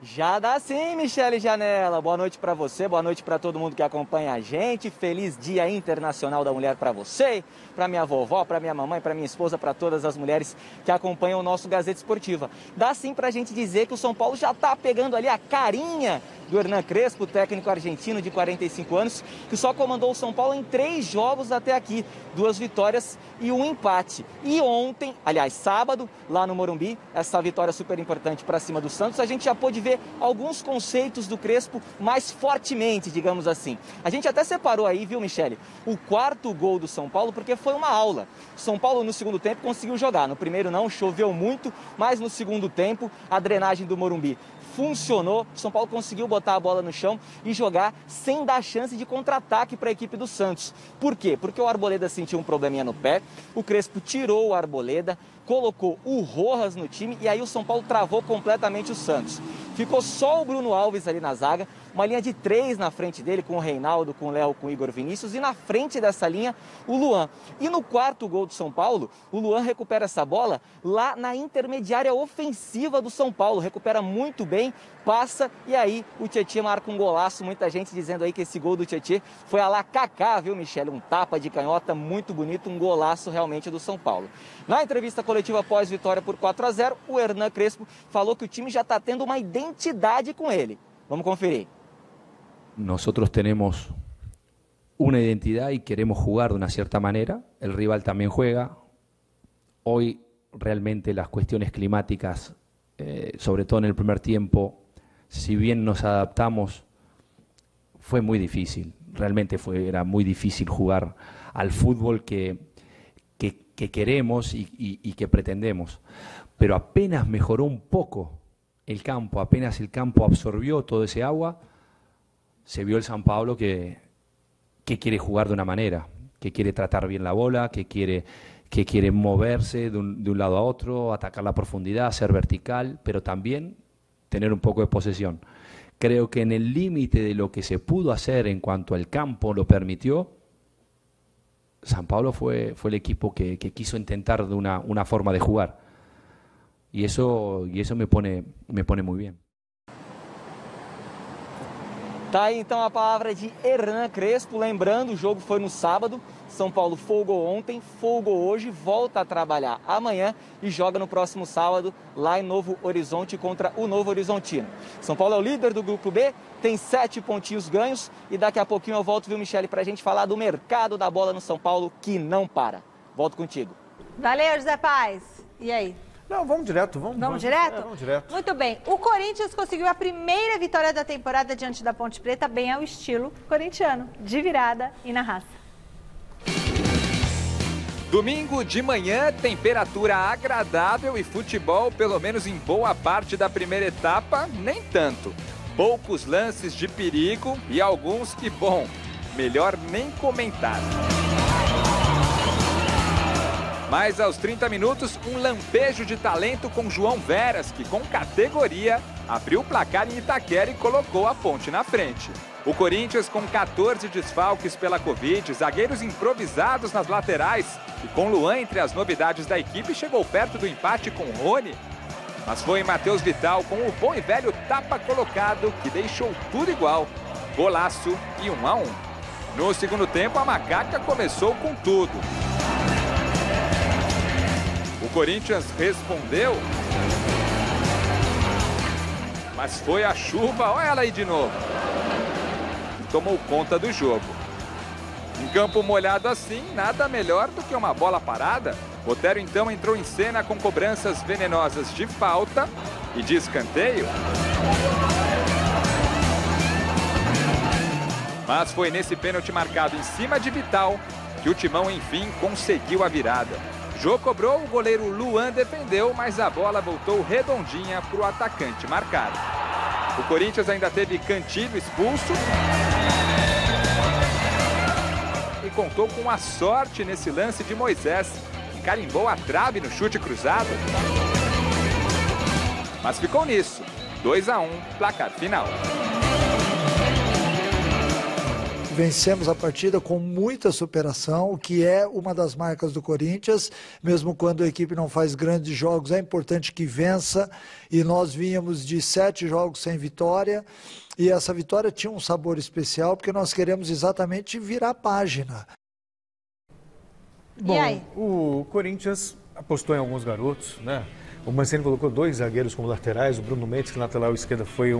Já dá sim, Michele Janela. Boa noite para você, boa noite para todo mundo que acompanha a gente. Feliz Dia Internacional da Mulher para você, para minha vovó, para minha mamãe, para minha esposa, para todas as mulheres que acompanham o nosso Gazeta Esportiva. Dá sim para a gente dizer que o São Paulo já está pegando ali a carinha do Hernan Crespo, técnico argentino de 45 anos, que só comandou o São Paulo em 3 jogos até aqui, 2 vitórias e 1 empate. E ontem, aliás, sábado, lá no Morumbi, essa vitória super importante para cima do Santos, a gente já pôde ver alguns conceitos do Crespo mais fortemente, digamos assim. A gente até separou aí, viu, Michele, o 4º gol do São Paulo, porque foi uma aula. O São Paulo, no segundo tempo, conseguiu jogar. No primeiro não, choveu muito, mas no segundo tempo, a drenagem do Morumbi funcionou, o São Paulo conseguiu botar a bola no chão e jogar sem dar chance de contra-ataque para a equipe do Santos. Por quê? Porque o Arboleda sentiu um probleminha no pé, o Crespo tirou o Arboleda, colocou o Rojas no time e aí o São Paulo travou completamente o Santos. Ficou só o Bruno Alves ali na zaga, uma linha de 3 na frente dele, com o Reinaldo, com o Léo, com o Igor Vinícius, e na frente dessa linha o Luan. E no 4º gol do São Paulo, o Luan recupera essa bola lá na intermediária ofensiva do São Paulo, recupera muito bem, passa e aí o Tietê marca um golaço. Muita gente dizendo aí que esse gol do Tietê foi a lá Kaká, viu, Michele? Um tapa de canhota muito bonito, um golaço realmente do São Paulo. Na entrevista coletiva após vitória por 4-0, o Hernan Crespo falou que o time já está tendo uma identidade com ele. Vamos conferir. Nosotros tenemos una identidad y queremos jugar de una cierta manera. El rival también juega. Hoy realmente las cuestiones climáticas, sobre todo en el primer tiempo, si bien nos adaptamos, fue muy difícil. Realmente era muy difícil jugar al fútbol que queremos y que pretendemos. Pero apenas mejoró un poco el campo, apenas el campo absorbió todo ese agua, se vio el San Pablo que quiere jugar de una manera, que quiere tratar bien la bola, que quiere moverse de un lado a otro, atacar la profundidad, ser vertical, pero también tener un poco de posesión. Creo que en el límite de lo que se pudo hacer en cuanto al campo lo permitió, San Pablo fue el equipo que quiso intentar de una forma de jugar. Y eso me pone muy bien. Tá aí então a palavra de Hernan Crespo. Lembrando, o jogo foi no sábado. São Paulo folgou ontem, folgou hoje, volta a trabalhar amanhã e joga no próximo sábado lá em Novo Horizonte contra o Novo Horizontino. São Paulo é o líder do Grupo B, tem 7 pontinhos ganhos e daqui a pouquinho eu volto, viu, Michele, pra gente falar do mercado da bola no São Paulo que não para. Volto contigo. Valeu, José Paz. E aí? Não, vamos direto. Vamos direto? Vamos direto. Muito bem. O Corinthians conseguiu a primeira vitória da temporada diante da Ponte Preta, bem ao estilo corintiano, de virada e na raça. Domingo de manhã, temperatura agradável e futebol, pelo menos em boa parte da primeira etapa, nem tanto. Poucos lances de perigo e alguns que, bom, melhor nem comentar. Mas aos 30 minutos, um lampejo de talento com João Veras, que com categoria abriu o placar em Itaquera e colocou a Ponte na frente. O Corinthians, com 14 desfalques pela Covid, zagueiros improvisados nas laterais e com Luan entre as novidades da equipe, chegou perto do empate com Rony. Mas foi Matheus Vital com o bom e velho tapa colocado que deixou tudo igual. Golaço e 1-1. No segundo tempo, a macaca começou com tudo. O Corinthians respondeu, mas foi a chuva, olha ela aí de novo, e tomou conta do jogo. Em campo molhado assim, nada melhor do que uma bola parada. Otero então entrou em cena com cobranças venenosas de falta e de escanteio. Mas foi nesse pênalti marcado em cima de Vital que o Timão enfim conseguiu a virada. Jô cobrou, o goleiro Luan defendeu, mas a bola voltou redondinha para o atacante marcar. O Corinthians ainda teve Cantilho expulso e contou com a sorte nesse lance de Moisés, que carimbou a trave no chute cruzado. Mas ficou nisso, 2-1, placar final. Vencemos a partida com muita superação, o que é uma das marcas do Corinthians. Mesmo quando a equipe não faz grandes jogos, é importante que vença. E nós vínhamos de 7 jogos sem vitória. E essa vitória tinha um sabor especial, porque nós queremos exatamente virar a página. Bom, o Corinthians apostou em alguns garotos, né? O Mancini colocou 2 zagueiros como laterais. O Bruno Mendes, que na lateral esquerda foi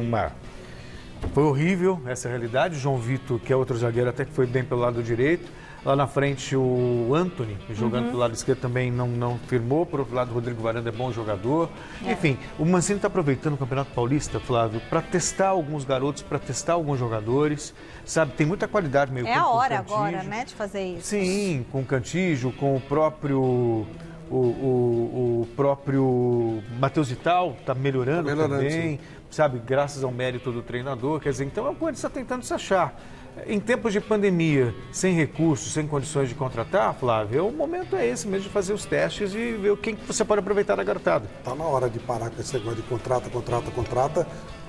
horrível essa realidade. O João Vitor, que é outro zagueiro, até que foi bem pelo lado direito. Lá na frente, o Antony, jogando pelo lado esquerdo, também não firmou. Por outro lado, o Rodrigo Varanda é bom jogador. Enfim, o Mancini está aproveitando o Campeonato Paulista, Flávio, para testar alguns garotos, para testar alguns jogadores. Sabe, tem muita qualidade meio campo. É a hora agora, né, de fazer isso. Sim, com o Cantígio, com o próprio... O próprio Matheus Vital está melhorando também, sim. Sabe, graças ao mérito do treinador. Quer dizer, então o Corinthians está tentando se achar. Em tempos de pandemia, sem recursos, sem condições de contratar, Flávio, o momento é esse mesmo de fazer os testes e ver quem que você pode aproveitar da garotada. Está na hora de parar com esse negócio de contrata,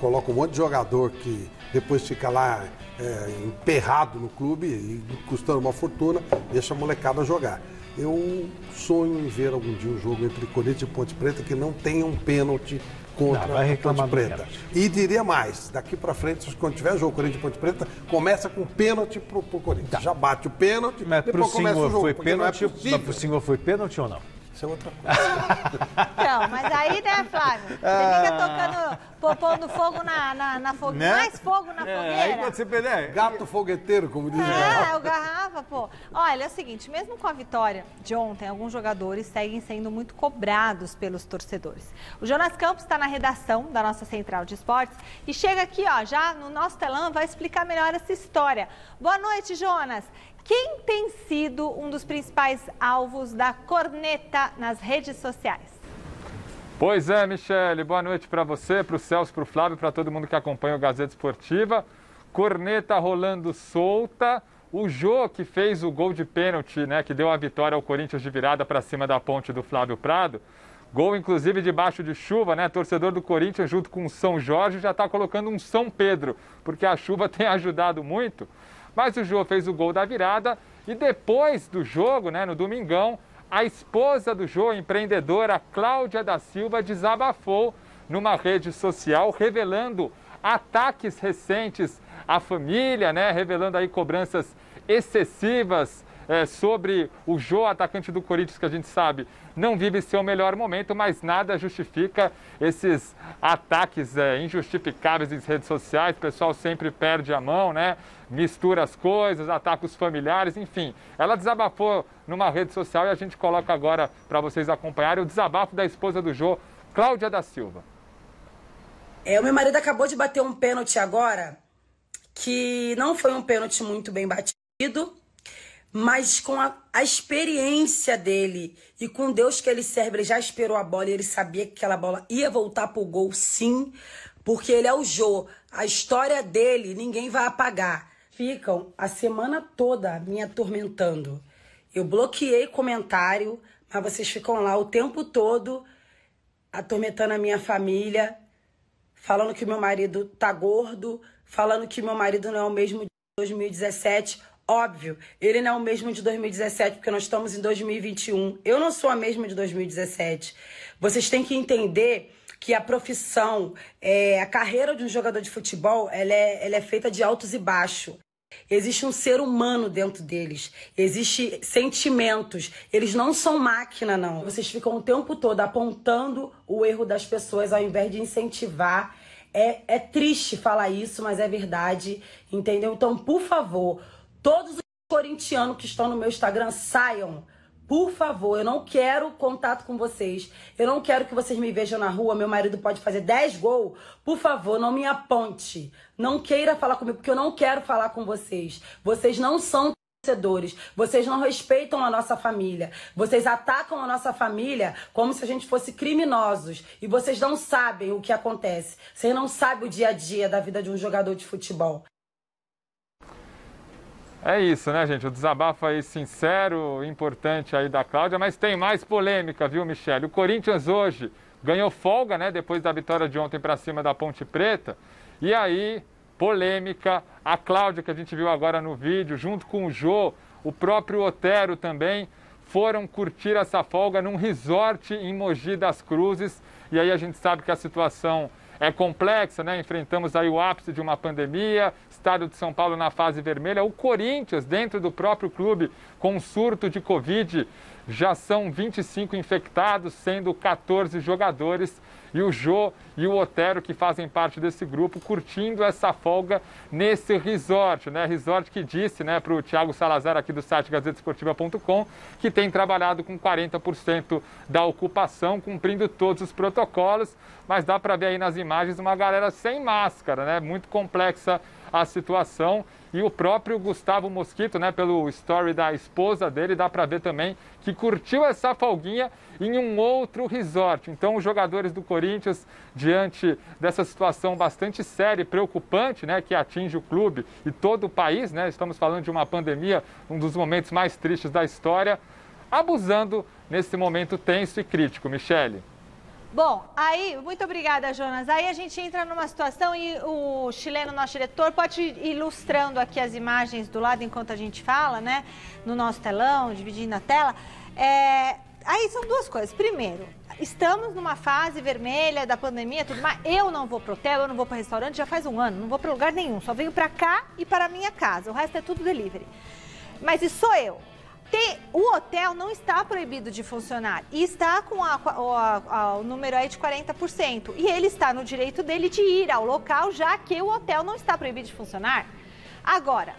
coloca um monte de jogador que depois fica lá emperrado no clube e custando uma fortuna, deixa a molecada jogar. Eu sonho em ver algum dia um jogo entre Corinthians e Ponte Preta que não tenha um pênalti contra a Ponte Preta. E diria mais, daqui para frente, quando tiver jogo Corinthians e Ponte Preta, começa com pênalti pro Corinthians. Tá. Já bate o pênalti, depois começa o jogo. Mas pro senhor foi pênalti ou não? Isso é outra coisa. Então, mas aí, né, Flávio? Você fica tocando pondo fogo na fogueira. Né? Mais fogo na fogueira. Aí pode ser Pelé. Gato fogueteiro, como diz o É, o Garrafa, pô. Olha, é o seguinte, mesmo com a vitória de ontem, alguns jogadores seguem sendo muito cobrados pelos torcedores. O Jonas Campos está na redação da nossa Central de Esportes e chega aqui, ó, já no nosso telão, vai explicar melhor essa história. Boa noite, Jonas. Quem tem sido um dos principais alvos da corneta nas redes sociais? Pois é, Michele, boa noite para você, para o Celso, para o Flávio, para todo mundo que acompanha o Gazeta Esportiva. Corneta rolando solta. O Jô, que fez o gol de pênalti, né, que deu a vitória ao Corinthians de virada para cima da ponte do Flávio Prado. Gol, inclusive, debaixo de chuva, né? Torcedor do Corinthians, junto com o São Jorge, já está colocando um São Pedro, porque a chuva tem ajudado muito. Mas o Jô fez o gol da virada e depois do jogo, né, no domingão, a esposa do Jô, empreendedora Cláudia da Silva, desabafou numa rede social, revelando ataques recentes à família, né, revelando aí cobranças excessivas sobre o Jô, atacante do Corinthians, que a gente sabe não vive seu melhor momento, mas nada justifica esses ataques injustificáveis nas redes sociais. O pessoal sempre perde a mão, né? Mistura as coisas, ataca os familiares, enfim. Ela desabafou numa rede social e a gente coloca agora para vocês acompanharem o desabafo da esposa do Jô, Cláudia da Silva. O meu marido acabou de bater um pênalti agora, que não foi um pênalti muito bem batido, mas com a experiência dele e com Deus que ele serve, ele já esperou a bola e ele sabia que aquela bola ia voltar pro gol, sim, porque ele é o Jô. A história dele ninguém vai apagar. Ficam a semana toda me atormentando. Eu bloqueei comentário, mas vocês ficam lá o tempo todo atormentando a minha família, falando que meu marido tá gordo, falando que meu marido não é o mesmo de 2017. Óbvio, ele não é o mesmo de 2017, porque nós estamos em 2021. Eu não sou a mesma de 2017. Vocês têm que entender que a profissão, a carreira de um jogador de futebol, ela é feita de altos e baixos. Existe um ser humano dentro deles, existem sentimentos, eles não são máquina, não. Vocês ficam o tempo todo apontando o erro das pessoas ao invés de incentivar. É triste falar isso, mas é verdade, entendeu? Então, por favor, todos os corintianos que estão no meu Instagram, saiam. Por favor, eu não quero contato com vocês. Eu não quero que vocês me vejam na rua. Meu marido pode fazer 10 gols. Por favor, não me aponte. Não queira falar comigo, porque eu não quero falar com vocês. Vocês não são torcedores. Vocês não respeitam a nossa família. Vocês atacam a nossa família como se a gente fosse criminosos. E vocês não sabem o que acontece. Vocês não sabem o dia a dia da vida de um jogador de futebol. É isso, né, gente? O desabafo aí sincero, importante aí da Cláudia, mas tem mais polêmica, viu, Michele? O Corinthians hoje ganhou folga, né, depois da vitória de ontem para cima da Ponte Preta. E aí, polêmica, a Cláudia, que a gente viu agora no vídeo, junto com o Jô, o próprio Otero também, foram curtir essa folga num resort em Mogi das Cruzes. E aí a gente sabe que a situação é complexa, né? Enfrentamos aí o ápice de uma pandemia, estado de São Paulo na fase vermelha. O Corinthians, dentro do próprio clube, com um surto de Covid, já são 25 infectados, sendo 14 jogadores. E o Jô e o Otero, que fazem parte desse grupo, curtindo essa folga nesse resort, né? Resort que disse, né, para o Thiago Salazar aqui do site gazetesportiva.com, que tem trabalhado com 40% da ocupação, cumprindo todos os protocolos, mas dá para ver aí nas imagens uma galera sem máscara, né? Muito complexa a situação. E o próprio Gustavo Mosquito, né, pelo story da esposa dele, dá para ver também que curtiu essa folguinha em um outro resort. Então, os jogadores do Corinthians, diante dessa situação bastante séria e preocupante, né, que atinge o clube e todo o país, né, estamos falando de uma pandemia, um dos momentos mais tristes da história, abusando nesse momento tenso e crítico. Michele. Bom, aí, muito obrigada, Jonas. Aí a gente entra numa situação e o chileno, nosso diretor, pode ir ilustrando aqui as imagens do lado enquanto a gente fala, né? No nosso telão, dividindo a tela. Aí são duas coisas. Primeiro, estamos numa fase vermelha da pandemia, tudo mais. Eu não vou pro hotel, eu não vou para restaurante, já faz um ano, não vou para lugar nenhum. Só venho para cá e para a minha casa. O resto é tudo delivery. Mas isso sou eu. O hotel não está proibido de funcionar e está com o número aí de 40%. E ele está no direito dele de ir ao local, já que o hotel não está proibido de funcionar. Agora,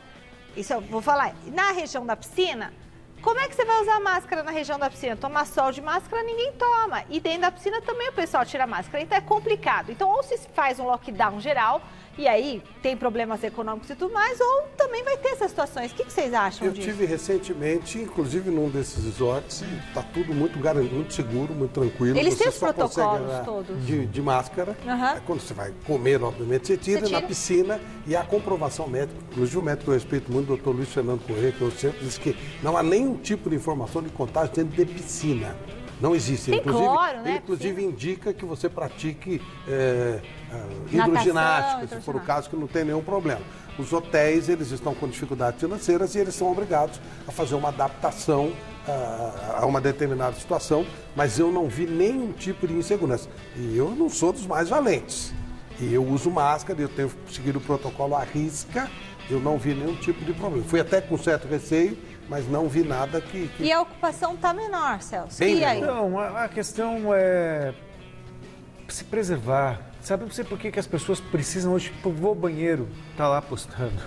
isso eu vou falar, na região da piscina, como é que você vai usar máscara na região da piscina? Tomar sol de máscara ninguém toma. E dentro da piscina também o pessoal tira máscara. Então é complicado. Então ou se faz um lockdown geral, e aí tem problemas econômicos e tudo mais, ou também vai ter essas situações. O que vocês acham disso? Eu tive recentemente, inclusive num desses resorts, está tudo muito seguro, muito tranquilo. Eles têm você os só protocolos consegue todos. De máscara. Uhum. Quando você vai comer, obviamente, você tira na piscina e a comprovação médica. Inclusive o médico que eu respeito muito, o doutor Luiz Fernando Corrêa, que eu sempre disse que não há nenhum tipo de informação de contágio dentro de piscina. Não existe. Tem Inclusive, cloro, né? Ele, inclusive, indica que você pratique Natação, hidroginástica, se for o caso, que não tem nenhum problema. Os hotéis, eles estão com dificuldades financeiras e eles são obrigados a fazer uma adaptação a uma determinada situação, mas eu não vi nenhum tipo de insegurança. E eu não sou dos mais valentes. E eu uso máscara, eu tenho seguido o protocolo à risca, eu não vi nenhum tipo de problema. Fui até com certo receio, mas não vi nada que... E a ocupação está menor, Celso. Bem e aí? Não, a questão é se preservar. Sabe, não sei por que as pessoas precisam hoje, tipo, vou ao banheiro, tá lá postando.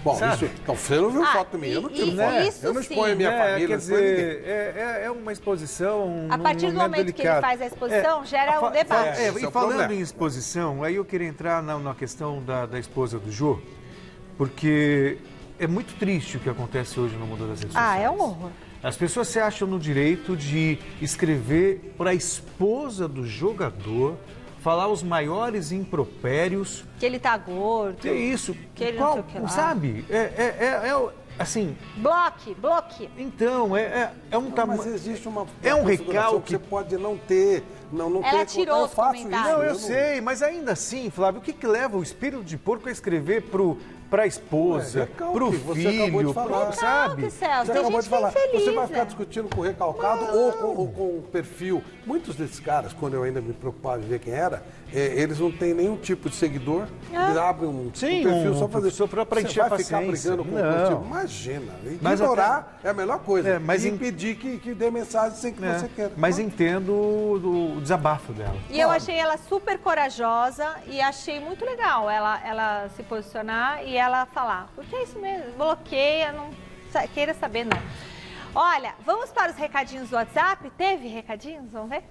Bom, sabe? isso, então, você não viu foto minha, eu não tiro foto. Eu não exponho a minha família. Quer dizer, é uma exposição. A partir do momento delicado. que ele faz a exposição, gera um debate. E falando em exposição, aí eu queria entrar na questão da esposa do Jô, porque é muito triste o que acontece hoje no mundo das redes sociais. É um horror. As pessoas se acham no direito de escrever para a esposa do jogador, falar os maiores impropérios. Que ele tá gordo. Que isso? Que ele não sei o que lá. Sabe? Assim... Bloque. Então, é um tamanho... Mas existe uma recalque que você pode não ter... Ela tirou os comentários. Não, eu sei, mas ainda assim, Flávio, o que leva o espírito de porco a escrever para a esposa, para o filho, sabe? Você acabou de falar. Você vai ficar discutindo com o recalcado ou com o perfil. Muitos desses caras, quando eu ainda me preocupava em ver quem era, eles não têm nenhum tipo de seguidor. Eles abrem um perfil só para encher a paciência. Você vai ficar brigando com o perfil. Imagina. Ignorar é a melhor coisa. Mas impedir que dê mensagem sem que você queira. Mas entendo o desabafo dela. E eu achei ela super corajosa e achei muito legal ela se posicionar e ela falar, porque é isso mesmo, bloqueia, não queira saber não. Olha, vamos para os recadinhos do WhatsApp? Teve recadinhos? Vamos ver?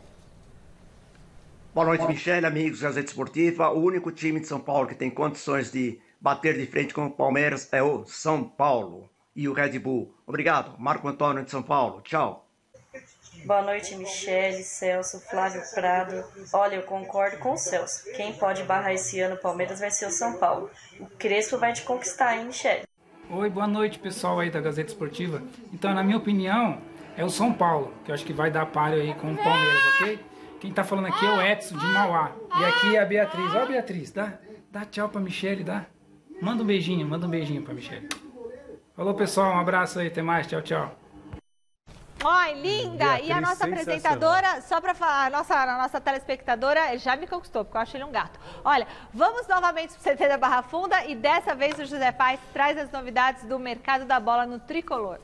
Boa noite, Michele, amigos da Gazeta Esportiva. O único time de São Paulo que tem condições de bater de frente com o Palmeiras é o São Paulo e o Red Bull. Obrigado, Marco Antônio de São Paulo. Tchau. Boa noite, Michele, Celso, Flávio Prado. Olha, eu concordo com o Celso. Quem pode barrar esse ano o Palmeiras vai ser o São Paulo. O Crespo vai te conquistar, hein, Michele? Oi, boa noite, pessoal aí da Gazeta Esportiva. Então, na minha opinião, é o São Paulo, que eu acho que vai dar páreo aí com o Palmeiras, ok? Quem tá falando aqui é o Edson, de Mauá. E aqui é a Beatriz. Ó, Beatriz, dá tchau pra Michele, dá. Manda um beijinho pra Michele. Falou, pessoal, um abraço aí, até mais, tchau, tchau. Ai, linda! Beatriz, e a nossa apresentadora, só para falar, a nossa telespectadora já me conquistou, porque eu acho ele um gato. Olha, vamos novamente para o CT da Barra Funda e dessa vez o José Paes traz as novidades do mercado da bola no tricolor.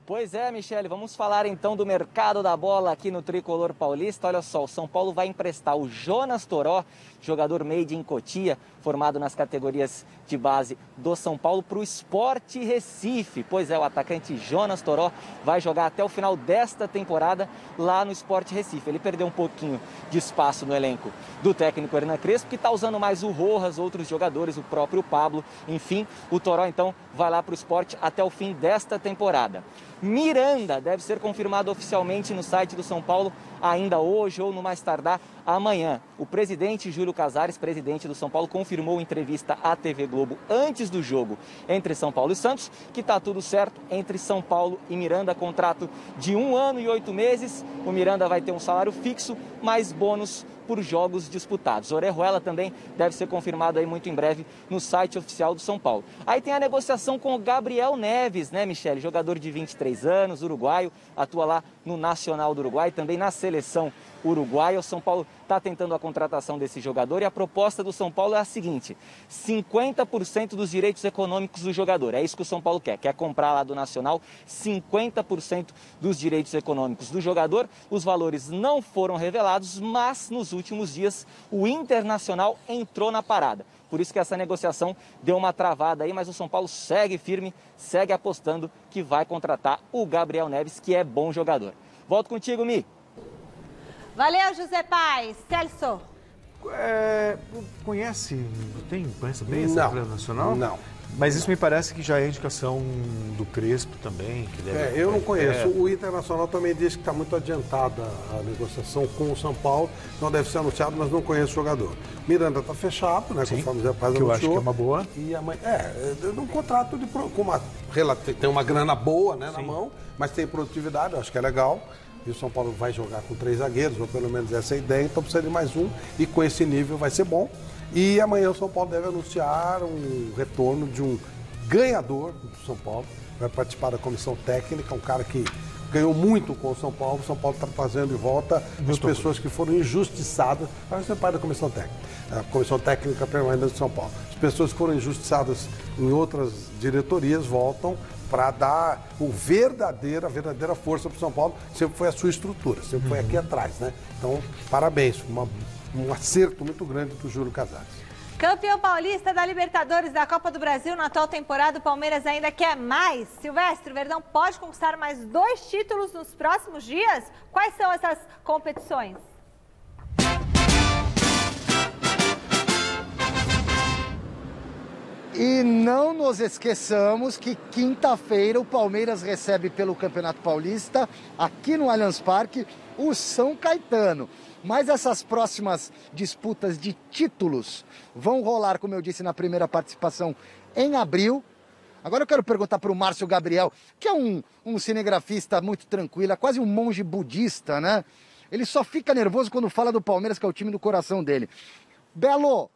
Pois é, Michele, vamos falar então do mercado da bola aqui no Tricolor Paulista. Olha só, o São Paulo vai emprestar o Jonas Toró, jogador made em Cotia, formado nas categorias de base do São Paulo, para o Sport Recife. Pois é, o atacante Jonas Toró vai jogar até o final desta temporada lá no Sport Recife. Ele perdeu um pouquinho de espaço no elenco do técnico Hernan Crespo, que está usando mais o Rojas, outros jogadores, o próprio Pablo. Enfim, o Toró então vai lá para o Sport até o fim desta temporada. Miranda deve ser confirmado oficialmente no site do São Paulo ainda hoje ou no mais tardar amanhã. O presidente Júlio Casares, presidente do São Paulo, confirmou em entrevista à TV Globo antes do jogo entre São Paulo e Santos que está tudo certo entre São Paulo e Miranda. Contrato de 1 ano e 8 meses. O Miranda vai ter um salário fixo, mais bônus por jogos disputados. Orejuela também deve ser confirmado aí muito em breve no site oficial do São Paulo. Aí tem a negociação com o Gabriel Neves, né, Michele? Jogador de 23 anos, uruguaio, atua lá no Nacional do Uruguai, também na seleção seleção uruguaia. O São Paulo está tentando a contratação desse jogador e a proposta do São Paulo é a seguinte: 50% dos direitos econômicos do jogador. É isso que o São Paulo quer comprar lá do Nacional 50% dos direitos econômicos do jogador. Os valores não foram revelados, mas nos últimos dias o Internacional entrou na parada. Por isso que essa negociação deu uma travada aí, mas o São Paulo segue firme, segue apostando que vai contratar o Gabriel Neves, que é bom jogador. Volto contigo, Mi. Valeu, José Paz. Celso. Conhece bem essa Estrela Nacional? Não. Mas isso me parece que já é indicação do Crespo também. Que deve eu não conheço. O Internacional também diz que está muito adiantada a negociação com o São Paulo. Não deve ser anunciado, mas não conheço o jogador. Miranda está fechado, né? Sim, conforme o Zé Paz que anunciou. eu acho que é uma boa. E um contrato tem uma grana boa, né, na mão, mas tem produtividade, eu acho que é legal. E o São Paulo vai jogar com 3 zagueiros, ou pelo menos essa é a ideia, então precisa de mais um. E com esse nível vai ser bom. E amanhã o São Paulo deve anunciar um retorno de um ganhador do São Paulo. Vai participar da comissão técnica, um cara que ganhou muito com o São Paulo. O São Paulo está trazendo de volta as pessoas que foram injustiçadas. Vai ser parte da comissão técnica. A comissão técnica permanente do São Paulo. As pessoas que foram injustiçadas em outras diretorias voltam para dar a verdadeira força para o São Paulo, que sempre foi a sua estrutura, sempre foi aqui atrás, né? Então, parabéns, um acerto muito grande do Júlio Casares. Campeão paulista da Libertadores da Copa do Brasil na atual temporada, o Palmeiras ainda quer mais. Silvestre, o Verdão pode conquistar mais 2 títulos nos próximos dias? Quais são essas competições? E não nos esqueçamos que quinta-feira o Palmeiras recebe pelo Campeonato Paulista, aqui no Allianz Parque, o São Caetano. Mas essas próximas disputas de títulos vão rolar, como eu disse na primeira participação, em abril. Agora eu quero perguntar para o Márcio Gabriel, que é um cinegrafista muito tranquilo, é quase um monge budista, né? Ele só fica nervoso quando fala do Palmeiras, que é o time do coração dele. Belo,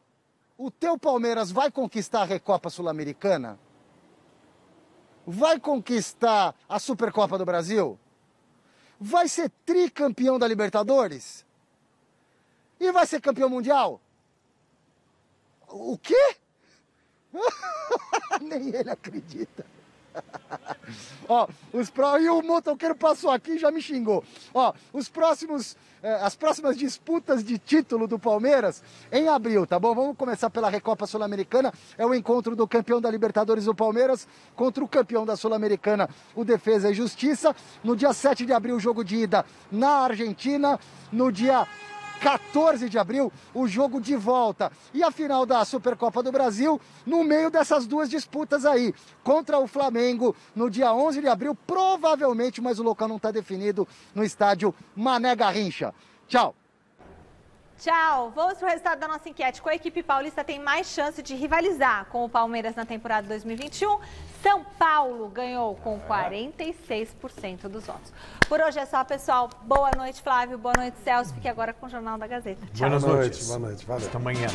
o teu Palmeiras vai conquistar a Recopa Sul-Americana? Vai conquistar a Supercopa do Brasil? Vai ser tricampeão da Libertadores? E vai ser campeão mundial? O quê? Nem ele acredita. Ó, e o motoqueiro passou aqui e já me xingou. Ó, as próximas disputas de título do Palmeiras em abril, tá bom? Vamos começar pela Recopa Sul-Americana. É o encontro do campeão da Libertadores do Palmeiras contra o campeão da Sul-Americana, o Defesa e Justiça. No dia 7 de abril, o jogo de ida na Argentina. No dia 14 de abril, o jogo de volta. E a final da Supercopa do Brasil, no meio dessas duas disputas aí, contra o Flamengo, no dia 11 de abril, provavelmente, mas o local não está definido, no estádio Mané Garrincha. Tchau. Tchau. Vamos para o resultado da nossa enquete. Qual equipe paulista tem mais chance de rivalizar com o Palmeiras na temporada 2021? São Paulo ganhou com 46% dos votos. Por hoje é só, pessoal. Boa noite, Flávio. Boa noite, Celso. Fique agora com o Jornal da Gazeta. Tchau. Boa noite. Boa noite. Valeu. Até amanhã.